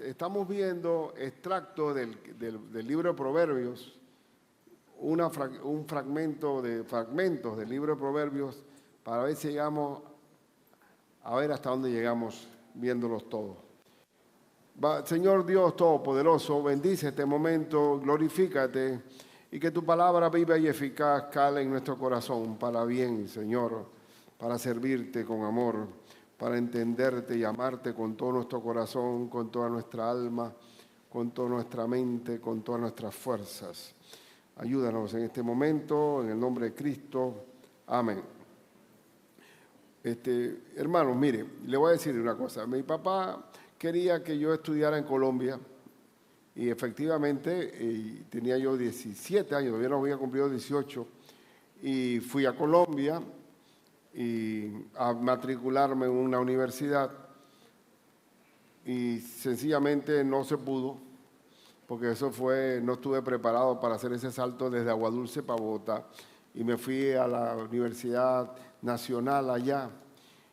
estamos viendo extracto del libro de Proverbios, un fragmento de fragmentos del libro de Proverbios, para ver si llegamos a ver hasta dónde llegamos viéndolos todos. Señor Dios Todopoderoso, bendice este momento, glorifícate y que tu palabra viva y eficaz cale en nuestro corazón para bien, Señor, para servirte con amor, para entenderte y amarte con todo nuestro corazón, con toda nuestra alma, con toda nuestra mente, con todas nuestras fuerzas. Ayúdanos en este momento, en el nombre de Cristo. Amén. Hermanos, mire, le voy a decir una cosa. Mi papá quería que yo estudiara en Colombia y efectivamente tenía yo 17 años, todavía no había cumplido 18 y fui a Colombia y a matricularme en una universidad y sencillamente no se pudo porque no estuve preparado para hacer ese salto desde Aguadulce para Bogotá y me fui a la Universidad Nacional allá.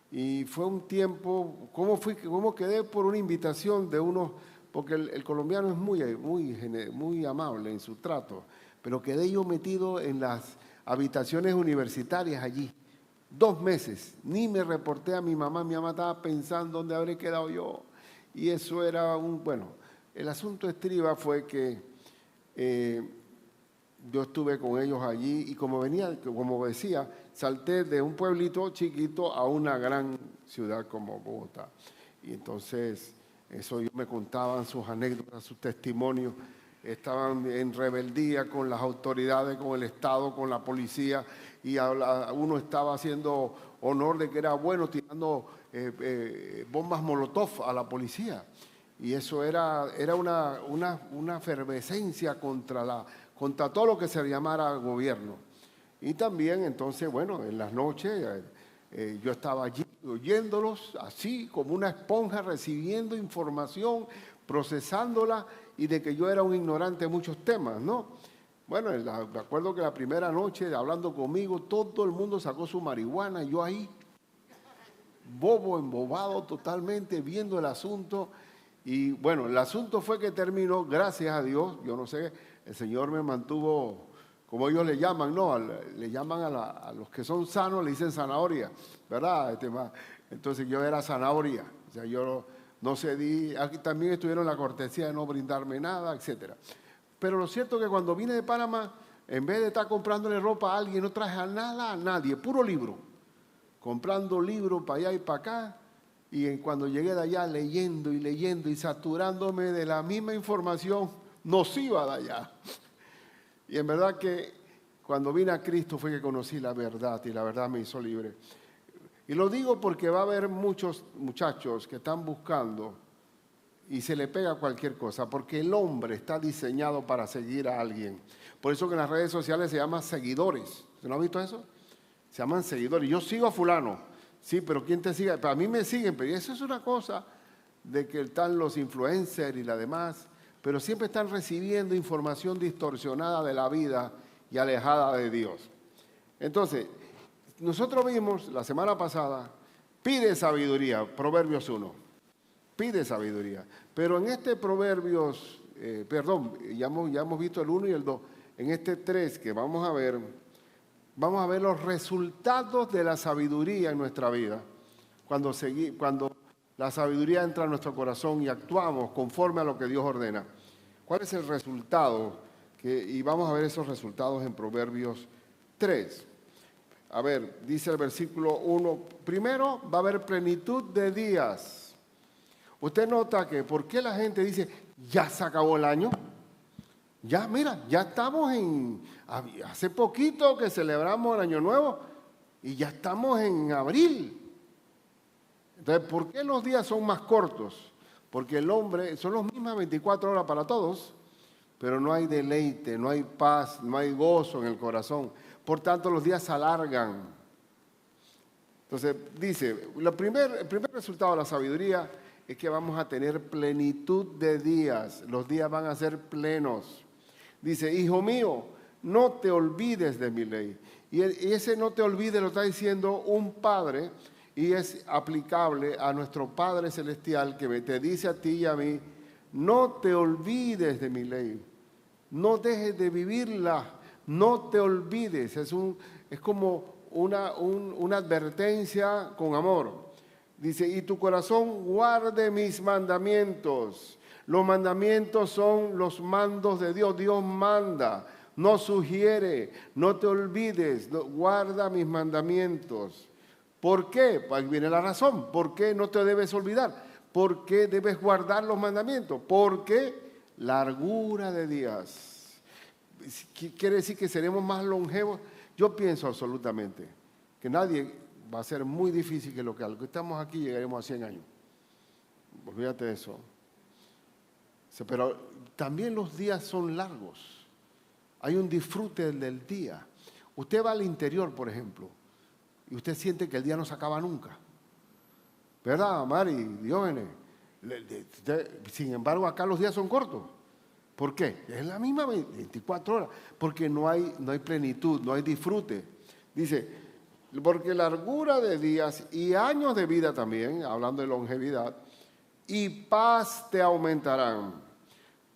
Y fue un tiempo, ¿cómo quedé por una invitación de unos? Porque el colombiano es muy amable en su trato, pero quedé yo metido en las habitaciones universitarias allí, 2 meses, ni me reporté a mi mamá estaba pensando dónde habré quedado yo, y eso era el asunto estriba fue que yo estuve con ellos allí y como decía, salté de un pueblito chiquito a una gran ciudad como Bogotá. Y entonces, ellos me contaban sus anécdotas, sus testimonios. Estaban en rebeldía con las autoridades, con el Estado, con la policía. Y uno estaba haciendo honor de que era bueno, tirando bombas molotov a la policía. Y eso era una efervescencia contra todo lo que se llamara gobierno. Y también, entonces, en las noches yo estaba allí oyéndolos así como una esponja, recibiendo información, procesándola y de que yo era un ignorante de muchos temas, ¿no? Me acuerdo que la primera noche, hablando conmigo, todo el mundo sacó su marihuana, yo ahí, embobado totalmente, viendo el asunto. Y el asunto fue que terminó, gracias a Dios, yo no sé, el Señor me mantuvo, como ellos le llaman, ¿no? Le llaman a los que son sanos, le dicen zanahoria, ¿verdad? Entonces yo era zanahoria, o sea, yo no cedí, aquí también estuvieron la cortesía de no brindarme nada, etc. Pero lo cierto es que cuando vine de Panamá, en vez de estar comprándole ropa a alguien, no traje nada a nadie, puro libro, comprando libros para allá y para acá. Y cuando llegué de allá leyendo y saturándome de la misma información nociva de allá. Y en verdad que cuando vine a Cristo fue que conocí la verdad y la verdad me hizo libre. Y lo digo porque va a haber muchos muchachos que están buscando y se le pega cualquier cosa, porque el hombre está diseñado para seguir a alguien. Por eso que en las redes sociales se llaman seguidores. ¿Usted no ha visto eso? Se llaman seguidores. Yo sigo a fulano. Sí, pero ¿quién te sigue? Para mí me siguen, pero eso es una cosa de que están los influencers y la demás, pero siempre están recibiendo información distorsionada de la vida y alejada de Dios. Entonces, nosotros vimos la semana pasada, pide sabiduría, Proverbios 1, pide sabiduría. Pero en este Proverbios, ya hemos visto el 1 y el 2, en este 3 que vamos a ver los resultados de la sabiduría en nuestra vida, cuando la sabiduría entra en nuestro corazón y actuamos conforme a lo que Dios ordena. ¿Cuál es el resultado? Y vamos a ver esos resultados en Proverbios 3. A ver, dice el versículo 1, primero va a haber plenitud de días. Usted nota que, ¿por qué la gente dice, ya se acabó el año? Ya, mira, ya estamos hace poquito que celebramos el Año Nuevo y ya estamos en abril. Entonces, ¿por qué los días son más cortos? Porque el hombre, son las mismas 24 horas para todos, pero no hay deleite, no hay paz, no hay gozo en el corazón. Por tanto, los días se alargan. Entonces, dice, el primer resultado de la sabiduría es que vamos a tener plenitud de días. Los días van a ser plenos. Dice, hijo mío, no te olvides de mi ley. Y ese no te olvides lo está diciendo un padre y es aplicable a nuestro Padre Celestial que te dice a ti y a mí, no te olvides de mi ley, no dejes de vivirla, no te olvides. Es como una advertencia con amor. Dice, y tu corazón guarde mis mandamientos. Los mandamientos son los mandos de Dios. Dios manda, no sugiere, no te olvides, guarda mis mandamientos. ¿Por qué? Pues viene la razón. ¿Por qué no te debes olvidar? ¿Por qué debes guardar los mandamientos? Porque largura de días. ¿Quiere decir que seremos más longevos? Yo pienso absolutamente que nadie va a ser muy difícil que lo que estamos aquí llegaremos a 100 años. Olvídate de eso. Pero también los días son largos. Hay un disfrute del día. Usted va al interior, por ejemplo, y usted siente que el día no se acaba nunca. ¿Verdad, Mari? Diógenes. Sin embargo, acá los días son cortos. ¿Por qué? Es la misma 24 horas. Porque no hay plenitud, no hay disfrute. Dice, porque largura de días y años de vida también, hablando de longevidad, y paz te aumentarán.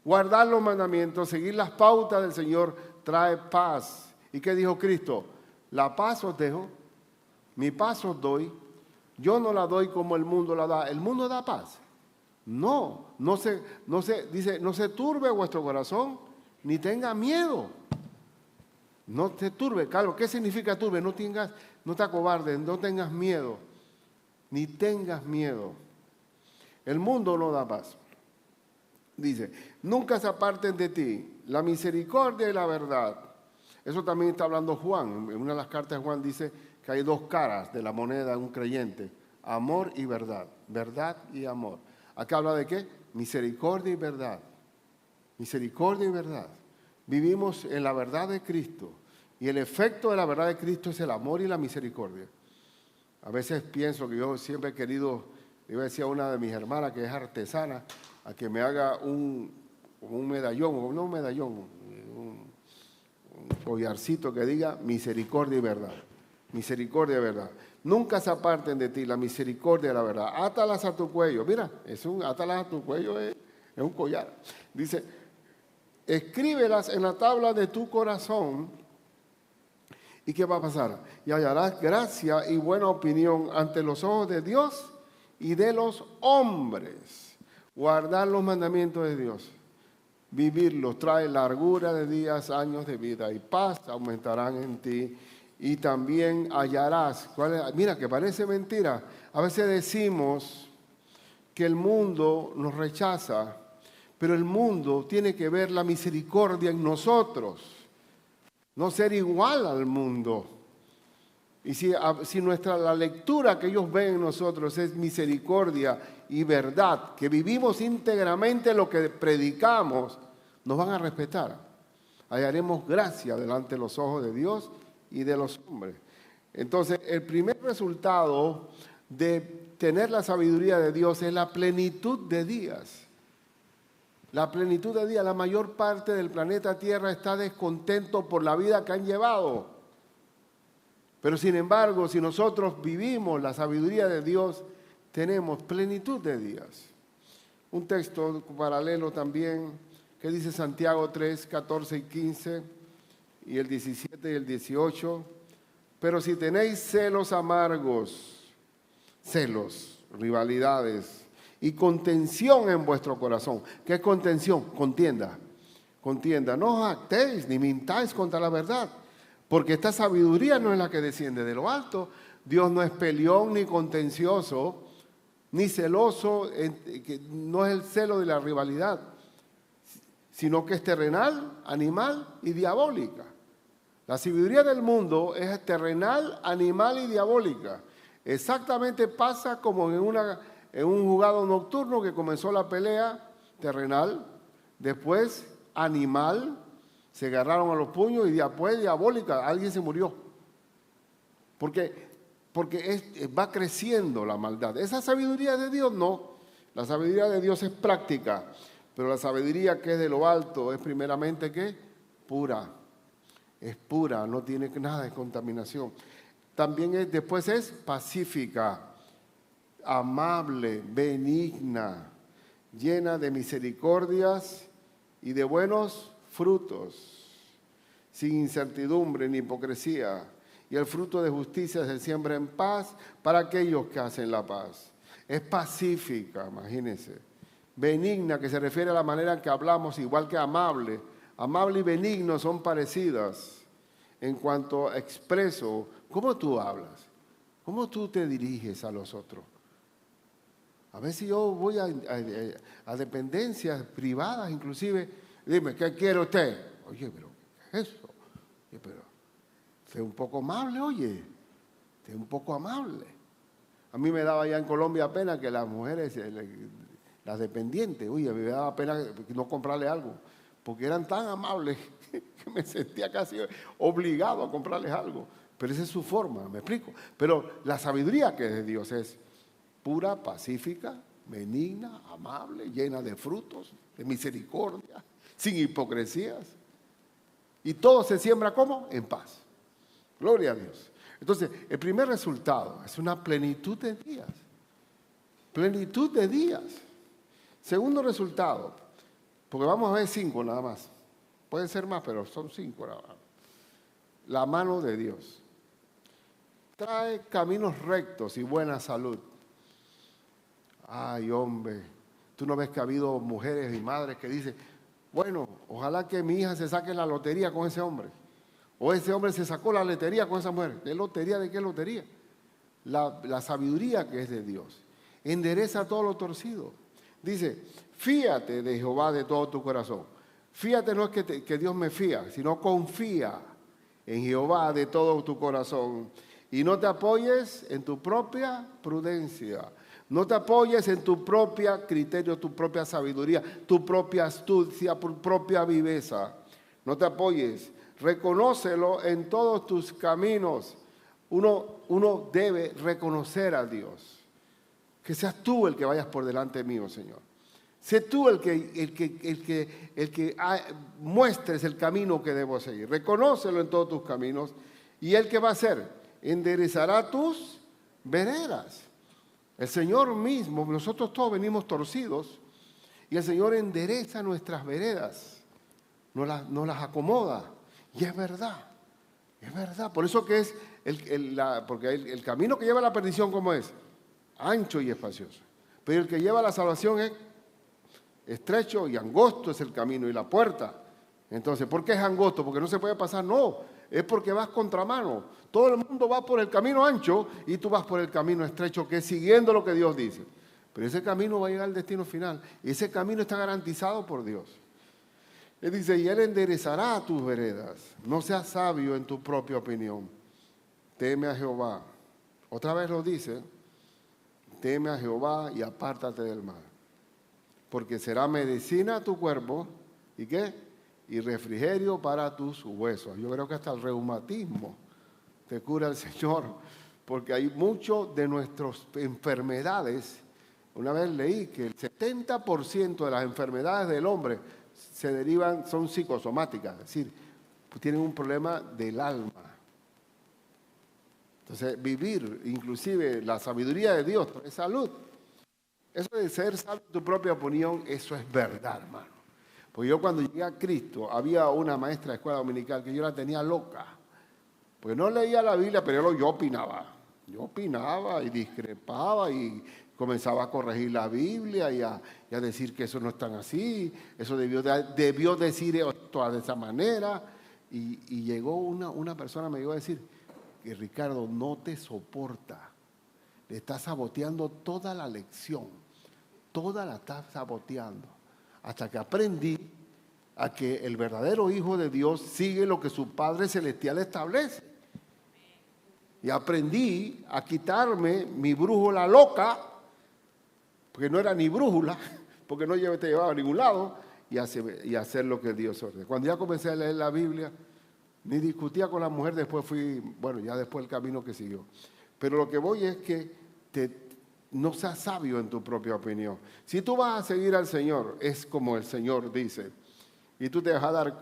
Guardar los mandamientos, seguir las pautas del Señor trae paz. ¿Y qué dijo Cristo? La paz os dejo, mi paz os doy. Yo no la doy como el mundo la da. ¿El mundo da paz? No se turbe vuestro corazón, ni tenga miedo. No te turbe, Carlos. ¿Qué significa turbe? No te acobardes, no tengas miedo, ni tengas miedo. El mundo no da paz. Dice, nunca se aparten de ti la misericordia y la verdad. Eso también está hablando Juan. En una de las cartas de Juan dice que hay dos caras de la moneda de un creyente: amor y verdad. Verdad y amor. Acá habla de qué? Misericordia y verdad. Misericordia y verdad. Vivimos en la verdad de Cristo. Y el efecto de la verdad de Cristo es el amor y la misericordia. A veces pienso que yo siempre he querido, iba a decir a una de mis hermanas que es artesana, a que me haga un medallón, no un medallón, un collarcito que diga misericordia y verdad. Misericordia y verdad. Nunca se aparten de ti la misericordia y la verdad. Átalas a tu cuello. Mira, átalas a tu cuello es un collar. Dice, escríbelas en la tabla de tu corazón. ¿Y qué va a pasar? Y hallarás gracia y buena opinión ante los ojos de Dios y de los hombres. Guardar los mandamientos de Dios, vivirlos, trae largura de días, años de vida, y paz aumentarán en ti. Y también hallarás. Mira, que parece mentira. A veces decimos que el mundo nos rechaza, pero el mundo tiene que ver la misericordia en nosotros. No ser igual al mundo. Y si la lectura que ellos ven en nosotros es misericordia y verdad, que vivimos íntegramente lo que predicamos, nos van a respetar. Hallaremos gracia delante de los ojos de Dios y de los hombres. Entonces, el primer resultado de tener la sabiduría de Dios es la plenitud de días. La plenitud de días. La mayor parte del planeta Tierra está descontento por la vida que han llevado. Pero sin embargo, si nosotros vivimos la sabiduría de Dios, tenemos plenitud de días. Un texto paralelo también que dice Santiago 3, 14 y 15, y el 17 y el 18. Pero si tenéis celos amargos, celos, rivalidades y contención en vuestro corazón. ¿Qué es contención? Contienda. Contienda. No os actéis ni mintáis contra la verdad, porque esta sabiduría no es la que desciende de lo alto. Dios no es peleón ni contencioso, ni celoso, no es el celo de la rivalidad, sino que es terrenal, animal y diabólica. La sabiduría del mundo es terrenal, animal y diabólica. Exactamente pasa como en un jugado nocturno que comenzó la pelea terrenal, después animal, se agarraron a los puños y después diabólica, alguien se murió. Porque va creciendo la maldad. Esa sabiduría de Dios no. La sabiduría de Dios es práctica, pero la sabiduría que es de lo alto es primeramente ¿qué? Pura. Es pura, no tiene nada de contaminación. También después es pacífica, amable, benigna. llena de misericordias y de buenos frutos, sin incertidumbre ni hipocresía. Y el fruto de justicia se siembra en paz para aquellos que hacen la paz. Es pacífica, imagínense. Benigna, que se refiere a la manera en que hablamos, igual que amable. Amable y benigno son parecidas en cuanto a expreso. ¿Cómo tú hablas? ¿Cómo tú te diriges a los otros? A veces yo voy a dependencias privadas, inclusive, dime, ¿qué quiere usted? Oye, pero ¿qué es eso? Oye, pero sé un poco amable, oye, sé un poco amable. A mí me daba allá en Colombia pena que las mujeres, las dependientes, oye, me daba pena no comprarle algo, porque eran tan amables que me sentía casi obligado a comprarles algo. Pero esa es su forma, me explico. Pero la sabiduría que es de Dios es pura, pacífica, benigna, amable, llena de frutos, de misericordia, sin hipocresías. Y todo se siembra ¿cómo? En paz. Gloria a Dios. Entonces, el primer resultado es una plenitud de días. Plenitud de días. Segundo resultado, porque vamos a ver 5 nada más. Pueden ser más, pero son 5 nada más. La mano de Dios. Trae caminos rectos y buena salud. Ay, hombre, tú no ves que ha habido mujeres y madres que dicen, bueno, ojalá que mi hija se saque la lotería con ese hombre. O ese hombre se sacó la lotería con esa mujer. ¿Qué lotería de qué lotería? La sabiduría que es de Dios. Endereza todo lo torcido. Dice, fíate de Jehová de todo tu corazón. Fíate no es que Dios me fía, sino confía en Jehová de todo tu corazón. Y no te apoyes en tu propia prudencia. No te apoyes en tu propio criterio, tu propia sabiduría, tu propia astucia, tu propia viveza. No te apoyes. Reconócelo en todos tus caminos. Uno debe reconocer a Dios. Que seas tú el que vayas por delante mío, Señor. Sé tú el que muestres el camino que debo seguir. Reconócelo en todos tus caminos. ¿Y él qué va a hacer? Enderezará tus veredas. El Señor mismo, nosotros todos venimos torcidos y el Señor endereza nuestras veredas, nos las acomoda. Y es verdad. Por eso que es, porque el camino que lleva a la perdición, ¿cómo es? Ancho y espacioso. Pero el que lleva a la salvación es estrecho y angosto es el camino y la puerta. Entonces, ¿por qué es angosto? Porque no se puede pasar, no. Es porque vas contramano. Todo el mundo va por el camino ancho y tú vas por el camino estrecho, que es siguiendo lo que Dios dice. Pero ese camino va a llegar al destino final. Y ese camino está garantizado por Dios. Él dice, y Él enderezará tus veredas. No seas sabio en tu propia opinión. Teme a Jehová. Otra vez lo dice, teme a Jehová y apártate del mal. Porque será medicina a tu cuerpo, ¿y qué? Y refrigerio para tus huesos. Yo creo que hasta el reumatismo te cura el Señor, porque hay muchos de nuestras enfermedades. Una vez leí que el 70% de las enfermedades del hombre se derivan, son psicosomáticas, es decir, tienen un problema del alma. Entonces, vivir, inclusive la sabiduría de Dios, es salud. Eso de ser sabio en tu propia opinión, eso es verdad, hermano. Porque yo cuando llegué a Cristo, había una maestra de escuela dominical que yo la tenía loca. Porque no leía la Biblia, pero yo opinaba. Yo opinaba y discrepaba y comenzaba a corregir la Biblia y a decir que eso no es tan así. Eso debió decir esto de esa manera. Y llegó una persona, me llegó a decir que Ricardo no te soporta. Le está saboteando toda la lección. Toda la está saboteando. Hasta que aprendí a que el verdadero Hijo de Dios sigue lo que su Padre Celestial establece. Y aprendí a quitarme mi brújula loca, porque no era ni brújula, porque no te llevaba a ningún lado, y hacer lo que Dios ordena. Cuando ya comencé a leer la Biblia, ni discutía con la mujer, después ya después el camino que siguió. Pero lo que voy es que no seas sabio en tu propia opinión. Si tú vas a seguir al Señor, es como el Señor dice. Y tú te vas a dar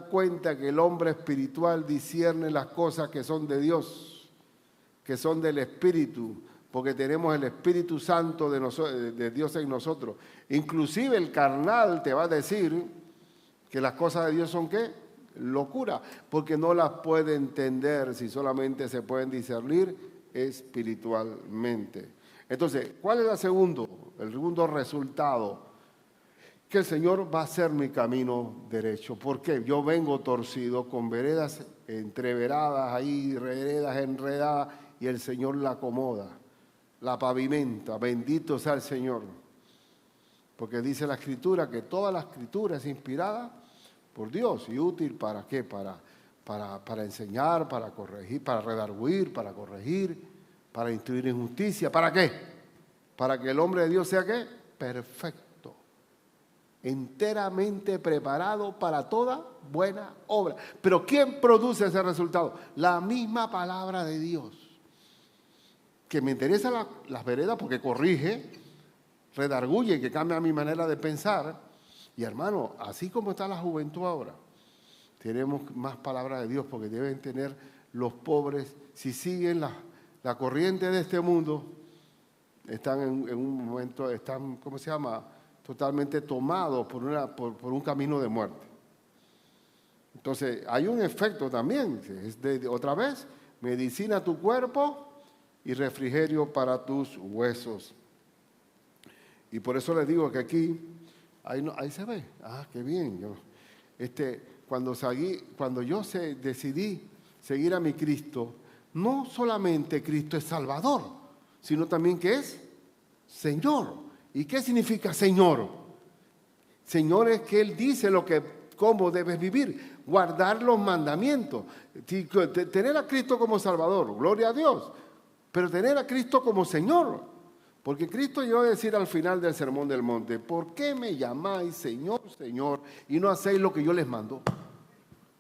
cuenta que el hombre espiritual discierne las cosas que son de Dios, que son del Espíritu, porque tenemos el Espíritu Santo de Dios en nosotros. Inclusive el carnal te va a decir que las cosas de Dios son ¿qué? Locura, porque no las puede entender si solamente se pueden discernir espiritualmente. Entonces, ¿cuál es el segundo resultado? Que el Señor va a hacer mi camino derecho. ¿Por qué? Yo vengo torcido con veredas entreveradas ahí, veredas enredadas, y el Señor la acomoda, la pavimenta. Bendito sea el Señor. Porque dice la Escritura que toda la Escritura es inspirada por Dios y útil ¿para qué? Para enseñar, para corregir, para redarguir, para corregir, para instruir en justicia. ¿Para qué? Para que el hombre de Dios sea ¿qué? Perfecto, enteramente preparado para toda buena obra. Pero ¿quién produce ese resultado? La misma palabra de Dios. Que me interesa las veredas porque corrige, redarguye, que cambia mi manera de pensar. Y hermano, así como está la juventud ahora, tenemos más palabra de Dios porque deben tener los pobres, si siguen la corriente de este mundo, están en un momento, están, ¿cómo se llama?, totalmente tomados por un camino de muerte. Entonces, hay un efecto también, es otra vez, medicina a tu cuerpo y refrigerio para tus huesos. Y por eso les digo que aquí, ahí se ve, qué bien. Cuando yo decidí seguir a mi Cristo, no solamente Cristo es Salvador, sino también que es Señor. ¿Y qué significa Señor? Señor es que Él dice cómo debes vivir, guardar los mandamientos. Tener a Cristo como Salvador, gloria a Dios, pero tener a Cristo como Señor. Porque Cristo llegó a decir al final del Sermón del Monte, ¿por qué me llamáis Señor, Señor, y no hacéis lo que yo les mando?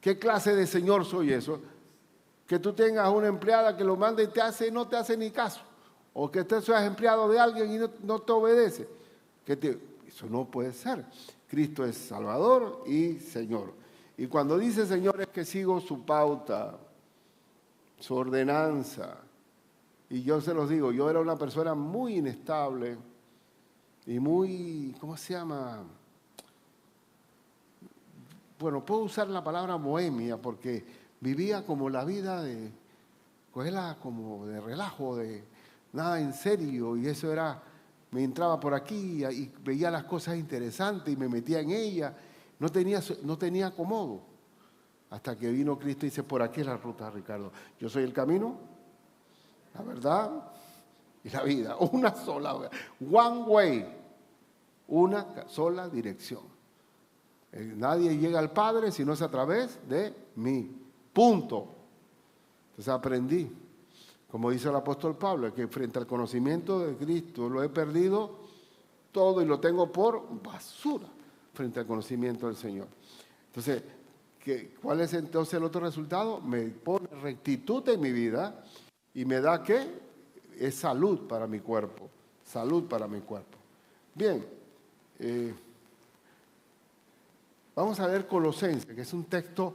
¿Qué clase de Señor soy eso? Que tú tengas una empleada que lo manda y no te hace ni caso. O que tú seas empleado de alguien y no te obedece. Eso no puede ser. Cristo es Salvador y Señor. Y cuando dice Señor es que sigo su pauta, su ordenanza. Y yo se los digo, yo era una persona muy inestable y muy, ¿cómo se llama? Bueno, puedo usar la palabra bohemia porque vivía como la vida de, cogerla como de relajo, de nada en serio, y eso era, me entraba por aquí y veía las cosas interesantes y me metía en ellas, no tenía acomodo, hasta que vino Cristo y dice, por aquí es la ruta, Ricardo, yo soy el camino, la verdad y la vida, una sola, one way, una sola dirección. Nadie llega al Padre si no es a través de mí, punto. Entonces aprendí, como dice el apóstol Pablo, que frente al conocimiento de Cristo lo he perdido todo y lo tengo por basura frente al conocimiento del Señor. Entonces, ¿cuál es entonces el otro resultado? Me pone rectitud en mi vida y me da ¿qué? Es salud para mi cuerpo, salud para mi cuerpo. Bien, vamos a ver Colosenses, que es un texto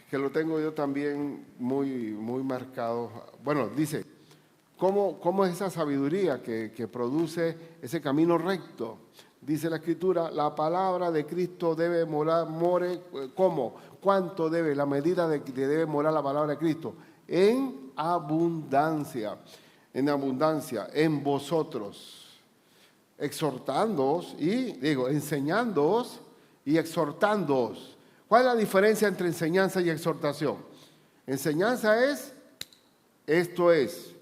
que lo tengo yo también muy, muy marcado. Bueno, dice, ¿cómo es esa sabiduría que produce ese camino recto? Dice la Escritura, la palabra de Cristo debe more, ¿cómo? ¿Cuánto debe? La medida de que debe morar la palabra de Cristo. En abundancia, en vosotros, exhortándoos enseñándoos y exhortándoos. ¿Cuál es la diferencia entre enseñanza y exhortación? Enseñanza es, esto es.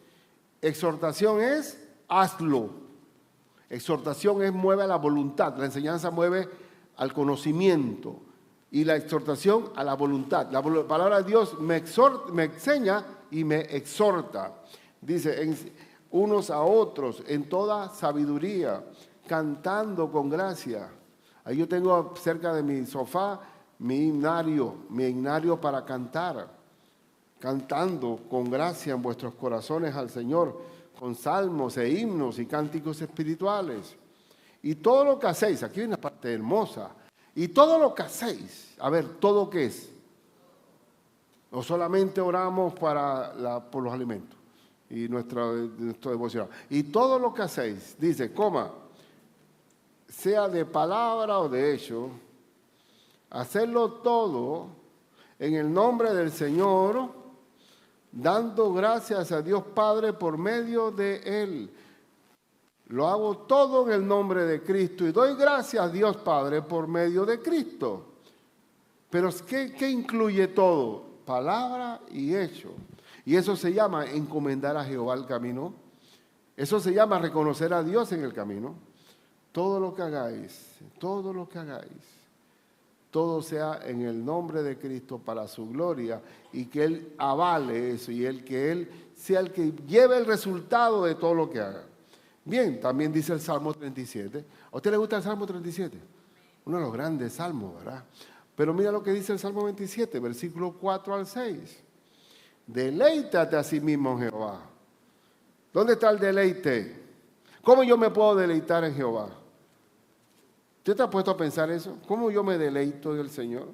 Exhortación es, hazlo. Exhortación es, mueve a la voluntad. La enseñanza mueve al conocimiento. Y la exhortación a la voluntad. La palabra de Dios me enseña y me exhorta. Dice, unos a otros, en toda sabiduría, cantando con gracia. Ahí yo tengo cerca de mi sofá mi himnario para cantar, cantando con gracia en vuestros corazones al Señor, con salmos e himnos y cánticos espirituales. Y todo lo que hacéis, aquí hay una parte hermosa, y todo lo que hacéis, a ver, ¿todo qué es? No solamente oramos por los alimentos, y nuestro devocional. Y todo lo que hacéis, dice, sea de palabra o de hecho, hacerlo todo en el nombre del Señor, dando gracias a Dios Padre por medio de Él. Lo hago todo en el nombre de Cristo y doy gracias a Dios Padre por medio de Cristo. Pero ¿qué incluye todo? Palabra y hecho. Y eso se llama encomendar a Jehová el camino. Eso se llama reconocer a Dios en el camino. Todo lo que hagáis, todo sea en el nombre de Cristo para su gloria y que Él avale eso y que Él sea el que lleve el resultado de todo lo que haga. Bien, también dice el Salmo 37. ¿A usted le gusta el Salmo 37? Uno de los grandes salmos, ¿verdad? Pero mira lo que dice el Salmo 27, versículo 4 al 6. Deleítate a sí mismo en Jehová. ¿Dónde está el deleite? ¿Cómo yo me puedo deleitar en Jehová? ¿Usted te ha puesto a pensar eso? ¿Cómo yo me deleito en el Señor?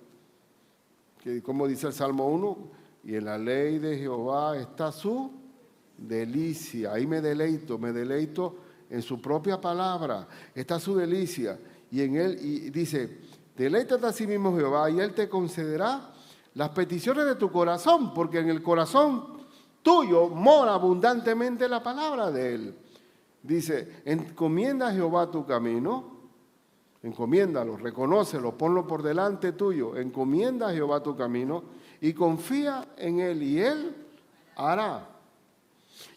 Como dice el Salmo 1, y en la ley de Jehová está su delicia. Ahí me deleito en su propia palabra. Está su delicia. Y en él, y dice, deleítate a sí mismo Jehová, y Él te concederá las peticiones de tu corazón, porque en el corazón tuyo mora abundantemente la palabra de Él. Dice, encomienda a Jehová tu camino, encomiéndalo, reconócelo, ponlo por delante tuyo, encomienda a Jehová tu camino y confía en Él y Él hará.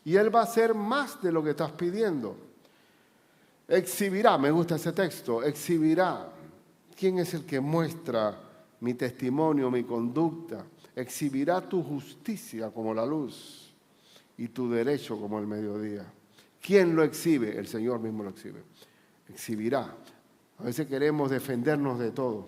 Y Él va a hacer más de lo que estás pidiendo. Exhibirá, me gusta ese texto, exhibirá. ¿Quién es el que muestra mi testimonio, mi conducta? Exhibirá tu justicia como la luz y tu derecho como el mediodía. ¿Quién lo exhibe? El Señor mismo lo exhibe. Exhibirá. A veces queremos defendernos de todo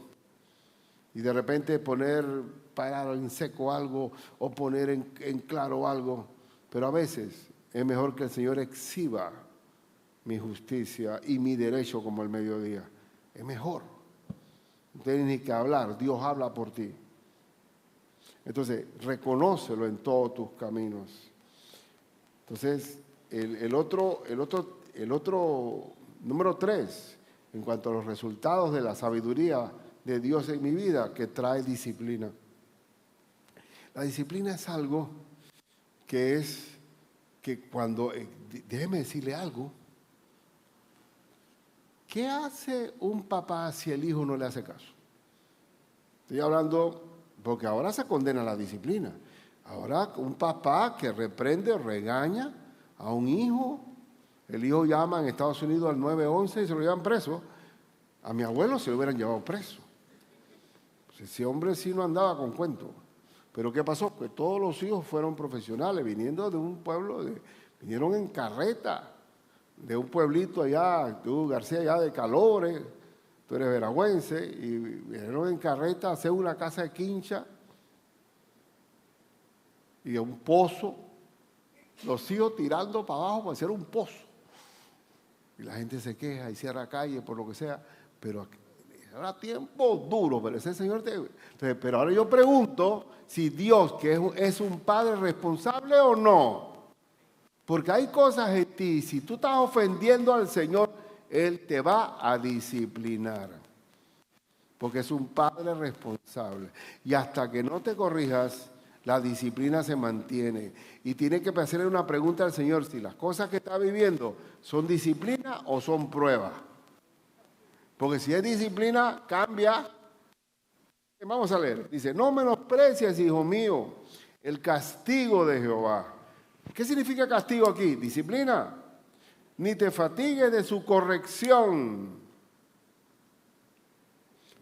y de repente parar en seco algo o poner en claro algo, pero a veces es mejor que el Señor exhiba mi justicia y mi derecho como el mediodía. Es mejor. No tienes ni que hablar, Dios habla por ti. Entonces, reconócelo en todos tus caminos. Entonces, el otro, número 3, en cuanto a los resultados de la sabiduría de Dios en mi vida, que trae disciplina. La disciplina es algo que cuando, déjeme decirle algo, ¿qué hace un papá si el hijo no le hace caso? Estoy hablando, porque ahora se condena la disciplina. Ahora un papá que reprende o regaña a un hijo, el hijo llama en Estados Unidos al 911 y se lo llevan preso. A mi abuelo se lo hubieran llevado preso. Pues ese hombre sí no andaba con cuento. Pero ¿qué pasó? Pues todos los hijos fueron profesionales, viniendo de un pueblo, vinieron en carreta, de un pueblito allá, tú García, allá de Calores, tú eres veragüense, y vinieron en carreta a hacer una casa de quincha y un pozo, los hijos tirando para abajo para hacer un pozo. Y la gente se queja y cierra calle por lo que sea, pero era tiempo duro, pero ese Señor entonces, pero ahora yo pregunto si Dios, que es un padre responsable o no. Porque hay cosas en ti, si tú estás ofendiendo al Señor, Él te va a disciplinar. Porque es un padre responsable. Y hasta que no te corrijas, la disciplina se mantiene. Y tiene que hacerle una pregunta al Señor, si las cosas que está viviendo son disciplina o son pruebas. Porque si es disciplina, cambia. Vamos a leer. Dice, no menosprecies, hijo mío, el castigo de Jehová. ¿Qué significa castigo aquí? Disciplina. Ni te fatigues de su corrección.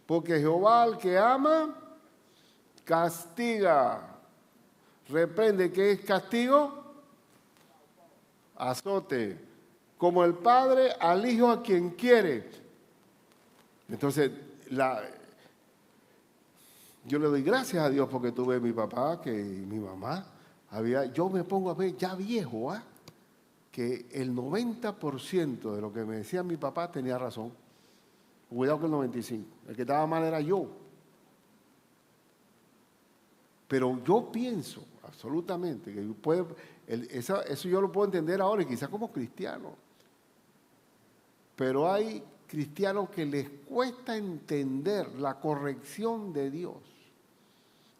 Porque Jehová al que ama, castiga. Reprende. ¿Qué es castigo? Azote. Como el padre al hijo a quien quiere. Entonces, yo le doy gracias a Dios porque tuve mi papá, que mi mamá. Yo me pongo a ver ya viejo, que el 90% de lo que me decía mi papá tenía razón. Cuidado que el 95%. El que estaba mal era yo. Pero yo pienso, absolutamente. Eso yo lo puedo entender ahora y quizás como cristiano. Pero hay cristianos que les cuesta entender la corrección de Dios.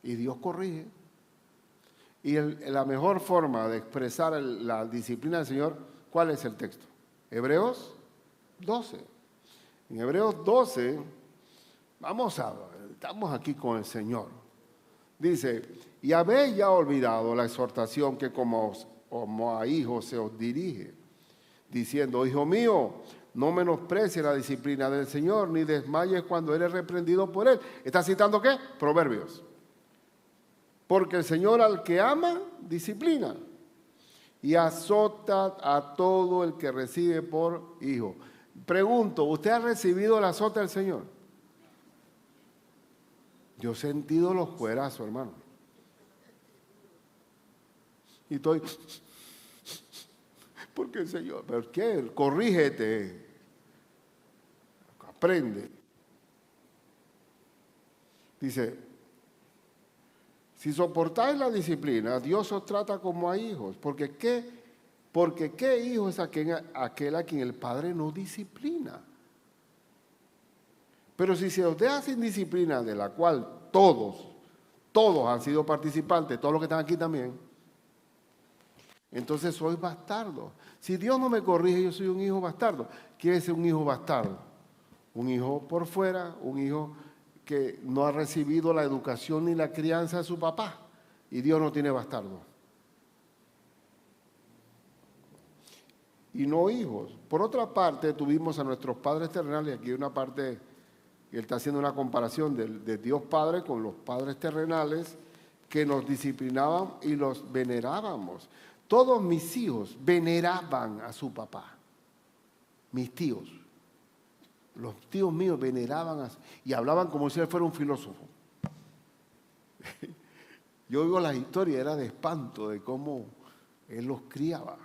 Y Dios corrige. Y la mejor forma de expresar la disciplina del Señor, ¿cuál es el texto? Hebreos 12. En Hebreos 12, estamos aquí con el Señor. Dice, y habéis ya olvidado la exhortación que como a hijos se os dirige, diciendo, hijo mío, no menosprecies la disciplina del Señor, ni desmayes cuando eres reprendido por Él. ¿Está citando qué? Proverbios. Porque el Señor al que ama, disciplina. Y azota a todo el que recibe por hijo. Pregunto, ¿usted ha recibido el azote del Señor? Yo he sentido los cuerazos, hermano. Y estoy... Porque el Señor, ¿pero qué? Corrígete. Aprende. Dice, si soportáis la disciplina, Dios os trata como a hijos. Porque ¿qué hijo es aquel a quien el Padre no disciplina? Pero si se os deja sin disciplina, de la cual todos han sido participantes, todos los que están aquí también, entonces sois bastardos. Si Dios no me corrige, yo soy un hijo bastardo. ¿Quién es un hijo bastardo? Un hijo por fuera, un hijo que no ha recibido la educación ni la crianza de su papá. Y Dios no tiene bastardo. Y no hijos. Por otra parte, tuvimos a nuestros padres terrenales, aquí hay una parte, él está haciendo una comparación de Dios Padre con los padres terrenales, que nos disciplinaban y los venerábamos. Todos mis hijos veneraban a su papá. Mis tíos. Los tíos míos veneraban y hablaban como si él fuera un filósofo. Yo oigo las historias, era de espanto de cómo él los criaba.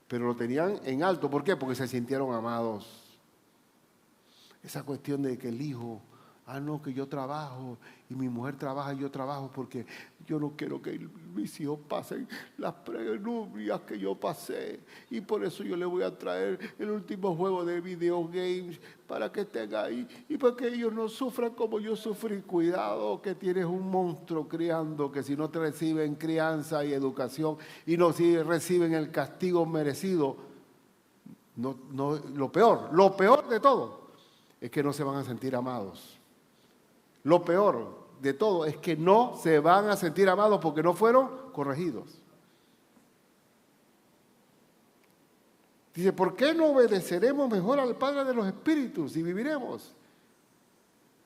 Pero lo tenían en alto. ¿Por qué? Porque se sintieron amados. Esa cuestión de que el hijo, no, que yo trabajo y mi mujer trabaja y yo trabajo porque yo no quiero que mis hijos pasen las penurias que yo pasé. Y por eso yo le voy a traer el último juego de video games para que estén ahí y para que ellos no sufran como yo sufrí. Cuidado que tienes un monstruo criando que si no te reciben crianza y educación y no si reciben el castigo merecido, lo peor de todo es que no se van a sentir amados. Lo peor de todo es que no se van a sentir amados porque no fueron corregidos. Dice, ¿por qué no obedeceremos mejor al Padre de los Espíritus y viviremos?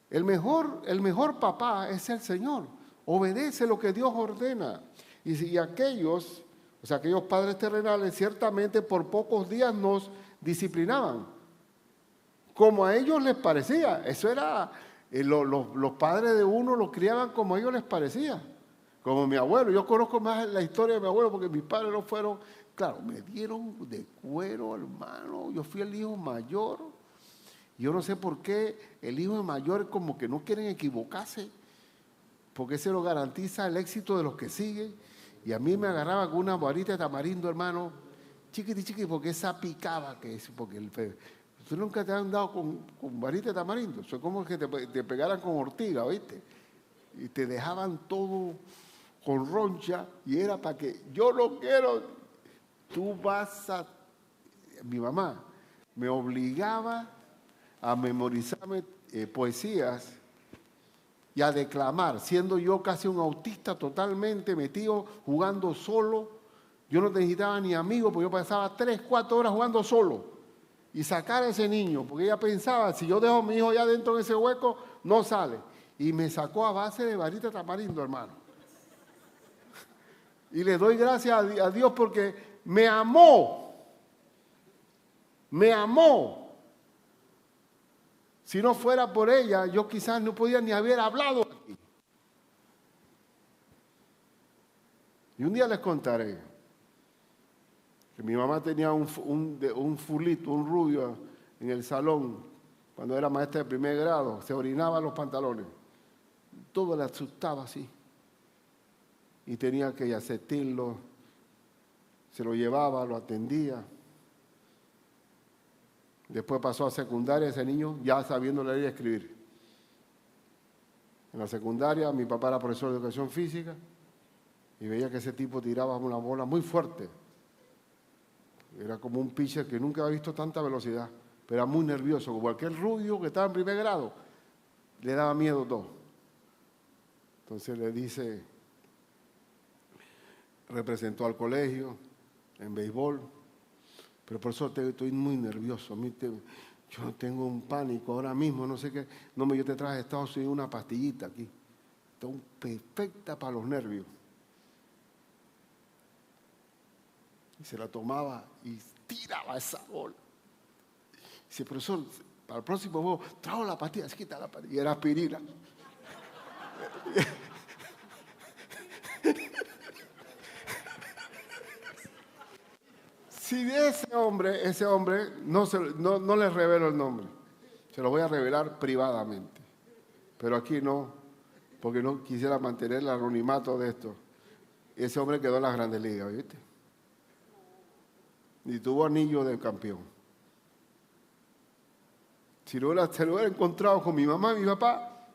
El mejor papá es el Señor. Obedece lo que Dios ordena. Y aquellos padres terrenales ciertamente por pocos días nos disciplinaban, como a ellos les parecía. Eso era... Los padres de uno los criaban como a ellos les parecía. Como mi abuelo. Yo conozco más la historia de mi abuelo porque mis padres no fueron... Claro, me dieron de cuero, hermano. Yo fui el hijo mayor. Yo no sé por qué el hijo mayor como que no quieren equivocarse. Porque se lo garantiza el éxito de los que siguen. Y a mí me agarraba con una varita de tamarindo, hermano. Chiquiti, porque esa picaba. ¿Tú nunca te han dado con varita de tamarindo? Eso es como que te pegaran con ortiga, ¿oíste? Y te dejaban todo con roncha y era para que yo no quiero. Mi mamá me obligaba a memorizarme poesías y a declamar, siendo yo casi un autista totalmente metido, jugando solo. Yo no necesitaba ni amigos porque yo pasaba 3, 4 horas jugando solo. Y sacar a ese niño, porque ella pensaba, si yo dejo a mi hijo allá dentro de ese hueco, no sale. Y me sacó a base de varita de tamarindo, hermano. Y le doy gracias a Dios porque me amó. Me amó. Si no fuera por ella, yo quizás no podía ni haber hablado aquí. Y un día les contaré que mi mamá tenía un fulito, un rubio en el salón, cuando era maestra de primer grado, se orinaba los pantalones. Todo le asustaba así. y tenía que asistirlo. Se lo llevaba, lo atendía. Después pasó a secundaria ese niño, ya sabiendo leer y escribir. En la secundaria mi papá era profesor de educación física y veía que ese tipo tiraba una bola muy fuerte. Era como un pitcher que nunca había visto tanta velocidad, pero era muy nervioso, como aquel rubio que estaba en primer grado. Le daba miedo todo. Entonces le dice, representó al colegio en béisbol, pero por eso estoy muy nervioso. Yo tengo un pánico ahora mismo, no sé qué. No, yo te traje de Estados Unidos una pastillita aquí. Está perfecta para los nervios. Y se la tomaba y tiraba esa bola. Dice, profesor, para el próximo juego, trajo la pastilla, se quita la pastilla. Y era aspirina. Si de ese hombre, no les revelo el nombre. Se lo voy a revelar privadamente. Pero aquí no, porque no quisiera mantener el anonimato de esto. Ese hombre quedó en las Grandes Ligas, ¿viste? Y tuvo anillo de campeón. Si se lo hubiera encontrado con mi mamá y mi papá,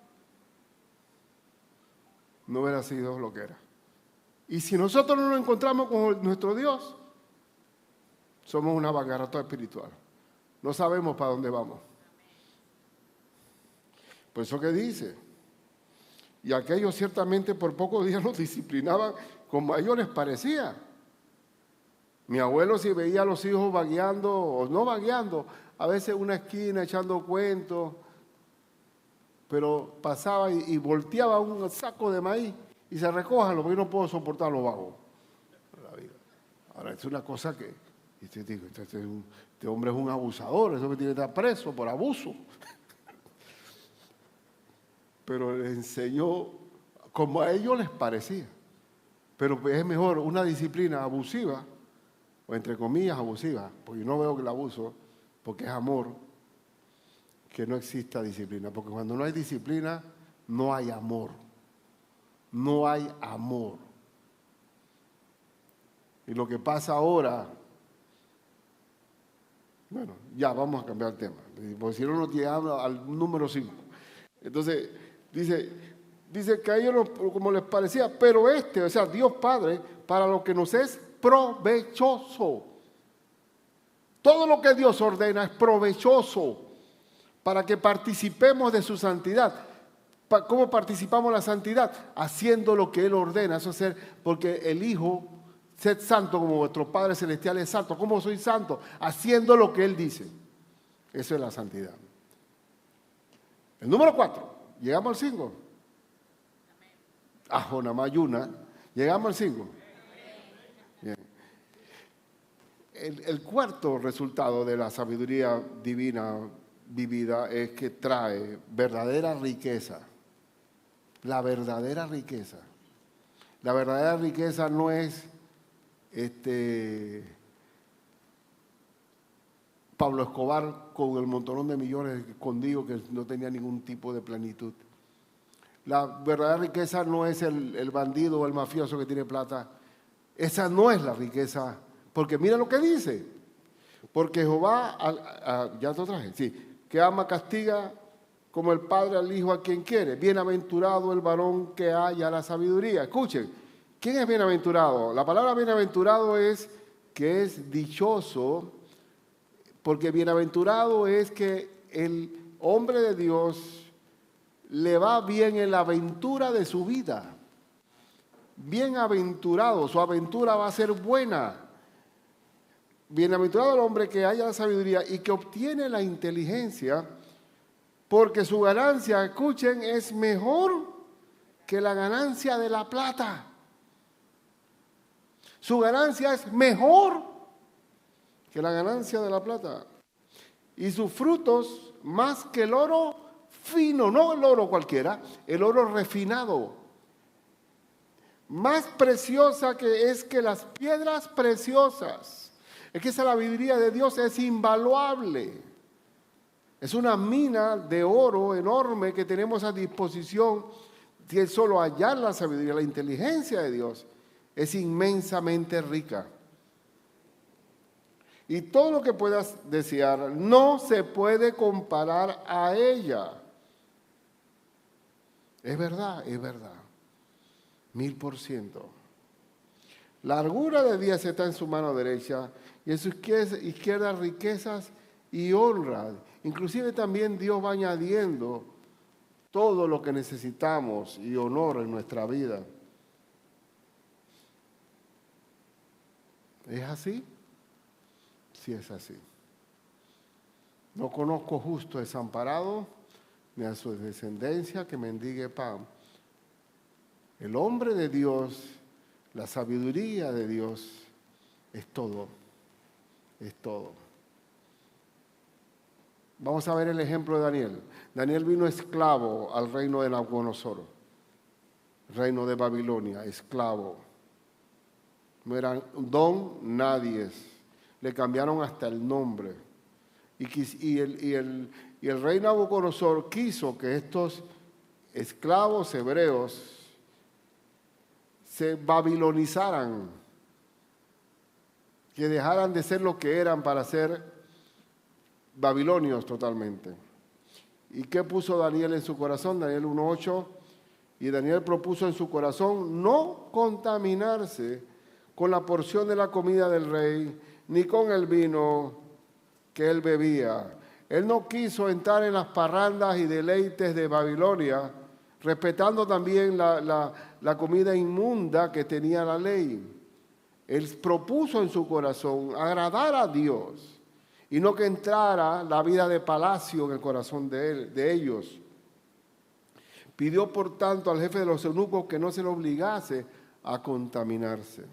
no hubiera sido lo que era. Y si nosotros no nos encontramos con nuestro Dios, somos una bancarrota espiritual. No sabemos para dónde vamos. Por eso que dice, y aquellos ciertamente por pocos días nos disciplinaban como a ellos les parecía. Mi abuelo, si veía a los hijos vagueando o no vagueando, a veces una esquina echando cuentos, pero pasaba y volteaba un saco de maíz y se recójalo, porque yo no puedo soportar los vagos. Ahora, es una cosa que este hombre es un abusador, eso que tiene que estar preso por abuso. Pero le enseñó como a ellos les parecía. Pero es mejor una disciplina abusiva, o entre comillas abusiva, porque yo no veo que el abuso, porque es amor, que no exista disciplina. Porque cuando no hay disciplina, no hay amor. No hay amor. Y lo que pasa ahora, bueno, ya vamos a cambiar el tema, porque si no nos llegamos al número 5. Entonces, dice que a ellos como les parecía, pero o sea, Dios Padre, para lo que nos es provechoso. Todo lo que Dios ordena es provechoso para que participemos de su santidad. ¿Cómo participamos de la santidad? Haciendo lo que Él ordena. Eso es ser, porque el Hijo, sed santo como vuestro Padre Celestial es santo. ¿Cómo soy santo? Haciendo lo que Él dice. Eso es la santidad. El número 4. ¿Llegamos al 5? Nada más hay una. ¿Llegamos al 5? Bien. El cuarto resultado de la sabiduría divina vivida es que trae verdadera riqueza. La verdadera riqueza. La verdadera riqueza no es Pablo Escobar con el montonón de millones escondidos que no tenía ningún tipo de plenitud. La verdadera riqueza no es el bandido o el mafioso que tiene plata. Esa no es la riqueza. Porque mira lo que dice. Porque Jehová, ya te traje, sí, que ama, castiga como el Padre al Hijo a quien quiere. Bienaventurado el varón que haya la sabiduría. Escuchen, ¿quién es bienaventurado? La palabra bienaventurado es que es dichoso, porque bienaventurado es que el hombre de Dios le va bien en la aventura de su vida. Bienaventurado, su aventura va a ser buena. Bienaventurado el hombre que haya la sabiduría y que obtiene la inteligencia, porque su ganancia, escuchen, es mejor que la ganancia de la plata. Su ganancia es mejor que la ganancia de la plata. Y sus frutos más que el oro fino, no el oro cualquiera, el oro refinado. Más preciosa que es que las piedras preciosas. Es que esa sabiduría de Dios es invaluable. Es una mina de oro enorme que tenemos a disposición solo hallar la sabiduría, la inteligencia de Dios es inmensamente rica. Y todo lo que puedas desear no se puede comparar a ella. Es verdad, 1000%. La largura de días está en su mano derecha y en su izquierda riquezas y honra. Inclusive también Dios va añadiendo todo lo que necesitamos y honor en nuestra vida. ¿Es así? Sí es así. No conozco justo desamparado, ni a su descendencia que mendigue pan. El hombre de Dios, la sabiduría de Dios, es todo. Es todo. Vamos a ver el ejemplo de Daniel. Daniel vino esclavo al reino de Nabucodonosor, reino de Babilonia, esclavo. No eran don nadie. Le cambiaron hasta el nombre. Y el rey Nabucodonosor quiso que estos esclavos hebreos se babilonizaran, que dejaran de ser lo que eran para ser babilonios totalmente. ¿Y qué puso Daniel en su corazón? Daniel 1:8. Y Daniel propuso en su corazón no contaminarse con la porción de la comida del rey, ni con el vino que él bebía. Él no quiso entrar en las parrandas y deleites de Babilonia, respetando también la comida inmunda que tenía la ley. Él propuso en su corazón agradar a Dios y no que entrara la vida de palacio en el corazón de ellos. Pidió, por tanto, al jefe de los eunucos que no se le obligase a contaminarse.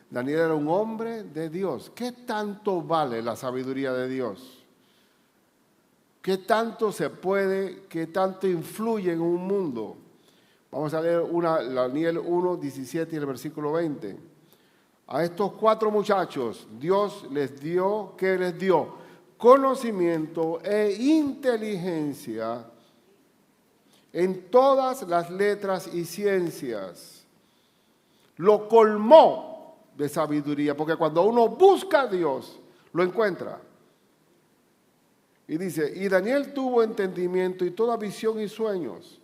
Daniel era un hombre de Dios. ¿Qué tanto vale la sabiduría de Dios? ¿Qué tanto se puede, qué tanto influye en un mundo? Vamos a leer Daniel 1:17 y el versículo 20. A estos 4 muchachos Dios les dio, ¿qué les dio? Conocimiento e inteligencia en todas las letras y ciencias. Lo colmó de sabiduría, porque cuando uno busca a Dios, lo encuentra. Y dice, y Daniel tuvo entendimiento y toda visión y sueños.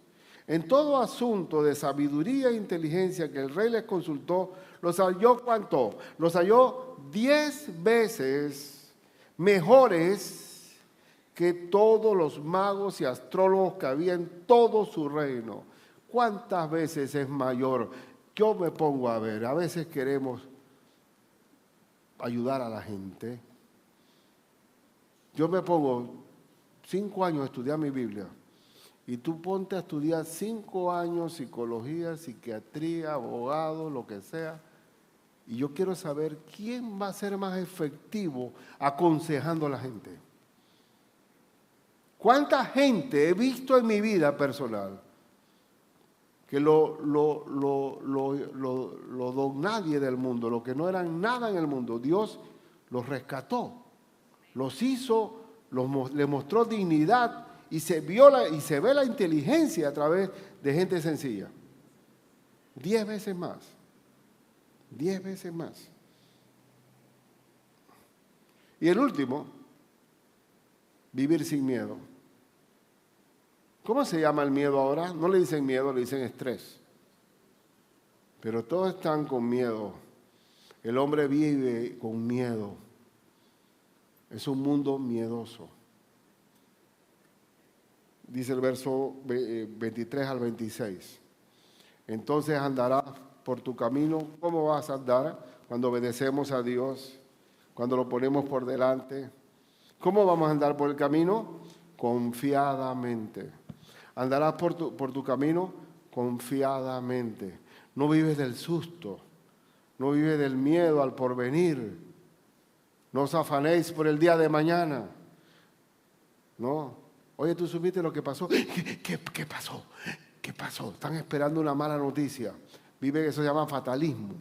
En todo asunto de sabiduría e inteligencia que el rey les consultó, los halló, ¿cuánto? Los halló 10 veces mejores que todos los magos y astrólogos que había en todo su reino. ¿Cuántas veces es mayor? Yo me pongo a ver, a veces queremos ayudar a la gente. Yo me pongo 5 años a estudiar mi Biblia y tú ponte a estudiar 5 años psicología, psiquiatría, abogado, lo que sea. Y yo quiero saber quién va a ser más efectivo aconsejando a la gente. ¿Cuánta gente he visto en mi vida personal que lo don nadie del mundo, lo que no eran nada en el mundo, Dios los rescató, los hizo, le mostró dignidad y se ve la inteligencia a través de gente sencilla? 10 veces más. 10 veces más. Y el último, vivir sin miedo. ¿Cómo se llama el miedo ahora? No le dicen miedo, le dicen estrés. Pero todos están con miedo. El hombre vive con miedo. Es un mundo miedoso. Dice el verso 23 al 26. Entonces andarás por tu camino. ¿Cómo vas a andar cuando obedecemos a Dios? Cuando lo ponemos por delante. ¿Cómo vamos a andar por el camino? Confiadamente. Andarás por tu camino confiadamente. No vives del susto. No vives del miedo al porvenir. No os afanéis por el día de mañana. No. Oye, ¿tú supiste lo que pasó? ¿Qué pasó? ¿Qué pasó? Están esperando una mala noticia. Vive, eso se llama fatalismo.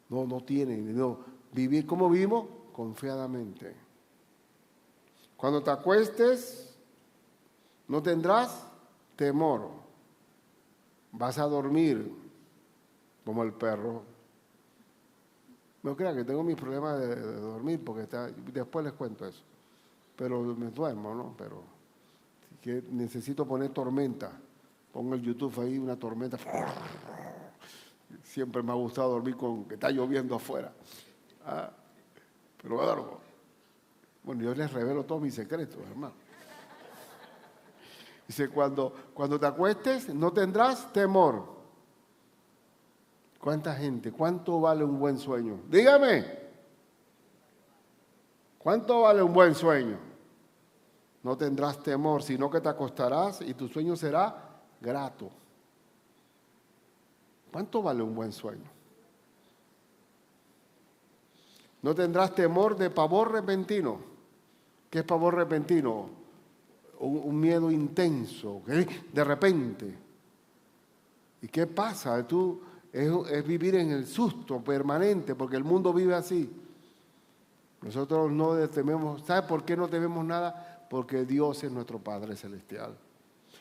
No tienen. No. Vivir, ¿cómo vivimos? Confiadamente. Cuando te acuestes, no tendrás temor, vas a dormir como el perro. No crean que tengo mis problemas de dormir, porque después les cuento eso. Pero me duermo, ¿no? Pero que necesito poner tormenta. Pongo el YouTube ahí, una tormenta. Siempre me ha gustado dormir con que está lloviendo afuera. Pero duermo. Bueno, yo les revelo todos mis secretos, hermano. Dice, cuando te acuestes, no tendrás temor. ¿Cuánta gente? ¿Cuánto vale un buen sueño? Dígame. ¿Cuánto vale un buen sueño? No tendrás temor, sino que te acostarás y tu sueño será grato. ¿Cuánto vale un buen sueño? No tendrás temor de pavor repentino. ¿Qué es pavor repentino? Un miedo intenso, de repente. ¿Y qué pasa? Es vivir en el susto permanente, porque el mundo vive así. Nosotros no tememos. ¿Sabe por qué no tememos nada? Porque Dios es nuestro Padre Celestial.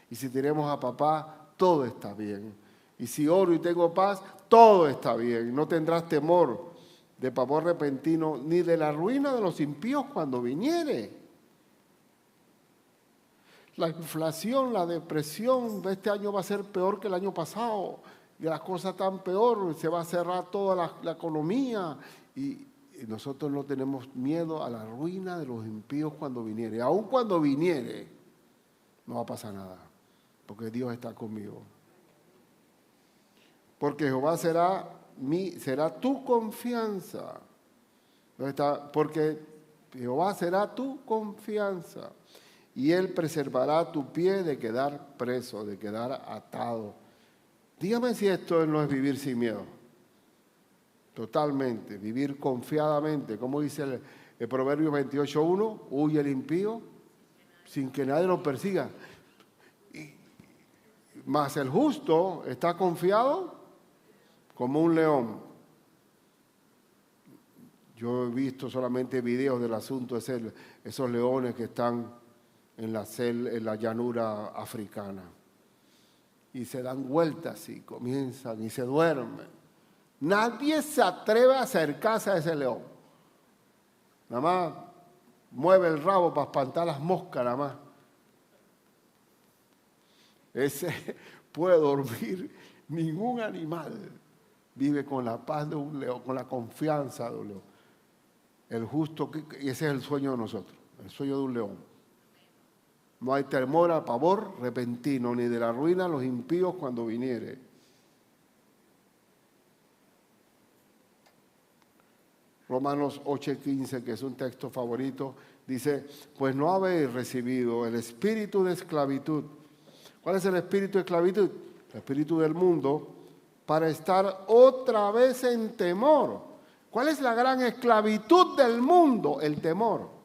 Y si tenemos a papá, todo está bien. Y si oro y tengo paz, todo está bien. No tendrás temor de pavor repentino, ni de la ruina de los impíos cuando viniere. La inflación, la depresión de este año va a ser peor que el año pasado. Y las cosas están peor, se va a cerrar toda la economía. Y nosotros no tenemos miedo a la ruina de los impíos cuando viniere. Aun cuando viniere, no va a pasar nada, porque Dios está conmigo. Porque Jehová será tu confianza. Porque Jehová será tu confianza. Y Él preservará tu pie de quedar preso, de quedar atado. Dígame si esto no es vivir sin miedo. Totalmente, vivir confiadamente. Como dice el Proverbio 28:1, huye el impío sin que nadie lo persiga. Mas el justo está confiado como un león. Yo he visto solamente videos del asunto de esos leones que están en la llanura africana. Y se dan vueltas y comienzan y se duermen. Nadie se atreve a acercarse a ese león. Nada más mueve el rabo para espantar las moscas, nada más. Ese puede dormir. Ningún animal vive con la paz de un león, con la confianza de un león. El justo, y ese es el sueño de nosotros, el sueño de un león. No hay temor a pavor repentino, ni de la ruina a los impíos cuando viniere. Romanos 8:15, que es un texto favorito, dice, pues no habéis recibido el espíritu de esclavitud. ¿Cuál es el espíritu de esclavitud? El espíritu del mundo, para estar otra vez en temor. ¿Cuál es la gran esclavitud del mundo? El temor.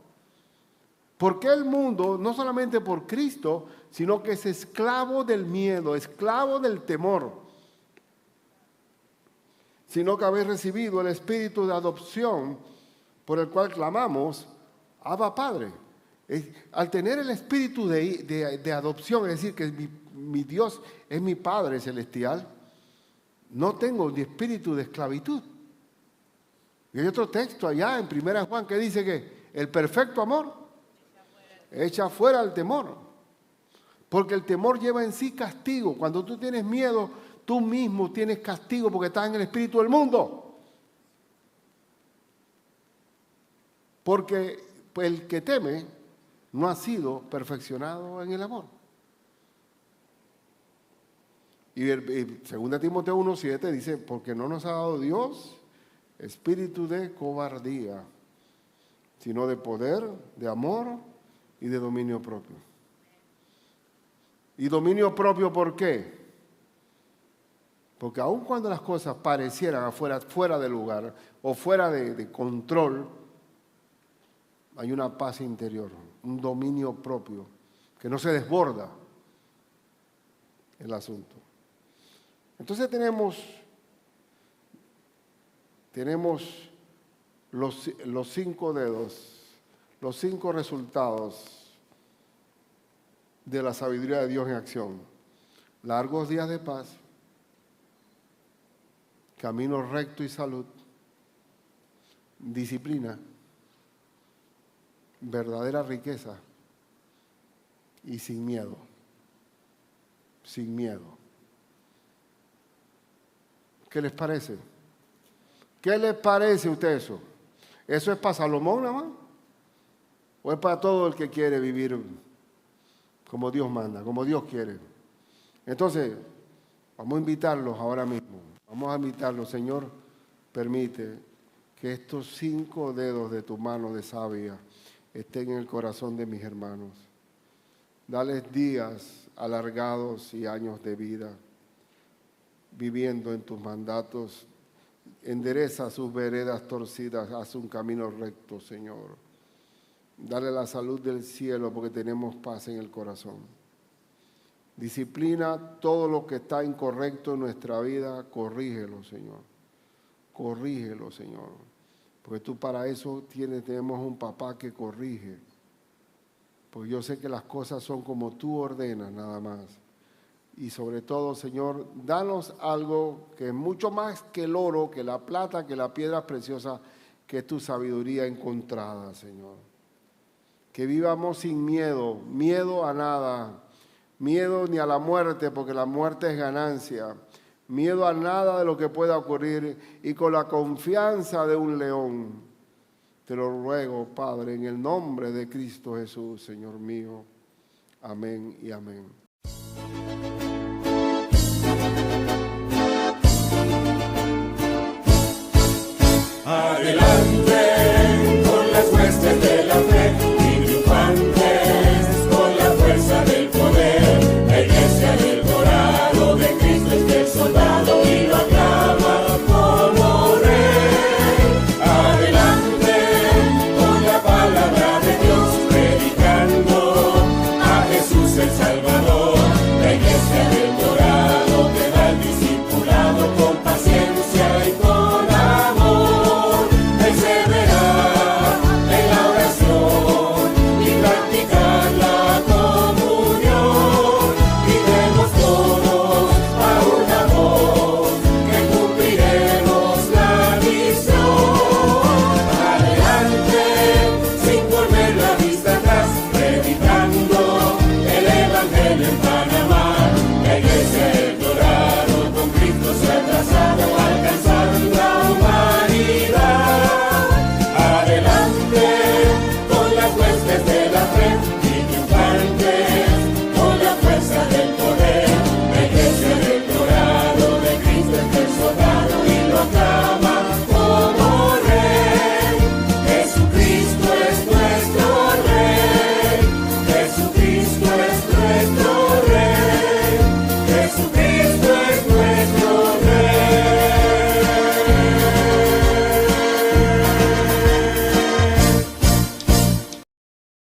¿Por qué el mundo? No solamente por Cristo, sino que es esclavo del miedo, esclavo del temor. Sino que habéis recibido el espíritu de adopción por el cual clamamos, Abba Padre. Al tener el espíritu de adopción, es decir, que mi Dios es mi Padre celestial, no tengo ni espíritu de esclavitud. Y hay otro texto allá en 1 Juan que dice que el perfecto amor echa fuera el temor. Porque el temor lleva en sí castigo. Cuando tú tienes miedo, tú mismo tienes castigo porque estás en el espíritu del mundo. Porque el que teme no ha sido perfeccionado en el amor. Y 2 Timoteo 1:7 dice, porque no nos ha dado Dios espíritu de cobardía, sino de poder, de amor y de dominio propio. ¿Y dominio propio por qué? Porque aun cuando las cosas parecieran fuera de lugar o fuera de control, hay una paz interior, un dominio propio, que no se desborda el asunto. Entonces tenemos los 5 dedos, los 5 resultados de la sabiduría de Dios en acción. largos días de paz, camino recto y salud, disciplina, verdadera riqueza y sin miedo, sin miedo. ¿Qué les parece? ¿Qué les parece a usted eso? ¿Eso es para Salomón nada más? ¿O es para todo el que quiere vivir como Dios manda, como Dios quiere? Entonces, vamos a invitarlos ahora mismo. Vamos a invitarlos, Señor, permite que estos 5 dedos de tu mano de savia estén en el corazón de mis hermanos. Dales días alargados y años de vida, viviendo en tus mandatos. Endereza sus veredas torcidas, haz un camino recto, Señor. Dale la salud del cielo porque tenemos paz en el corazón. Disciplina todo lo que está incorrecto en nuestra vida, corrígelo, Señor. Corrígelo, Señor. Porque tú para eso tenemos un papá que corrige. Pues yo sé que las cosas son como tú ordenas, nada más. Y sobre todo, Señor, danos algo que es mucho más que el oro, que la plata, que la piedra preciosa, que es tu sabiduría encontrada, Señor. Que vivamos sin miedo, miedo a nada, miedo ni a la muerte, porque la muerte es ganancia, miedo a nada de lo que pueda ocurrir y con la confianza de un león. Te lo ruego, Padre, en el nombre de Cristo Jesús, Señor mío. Amén y amén.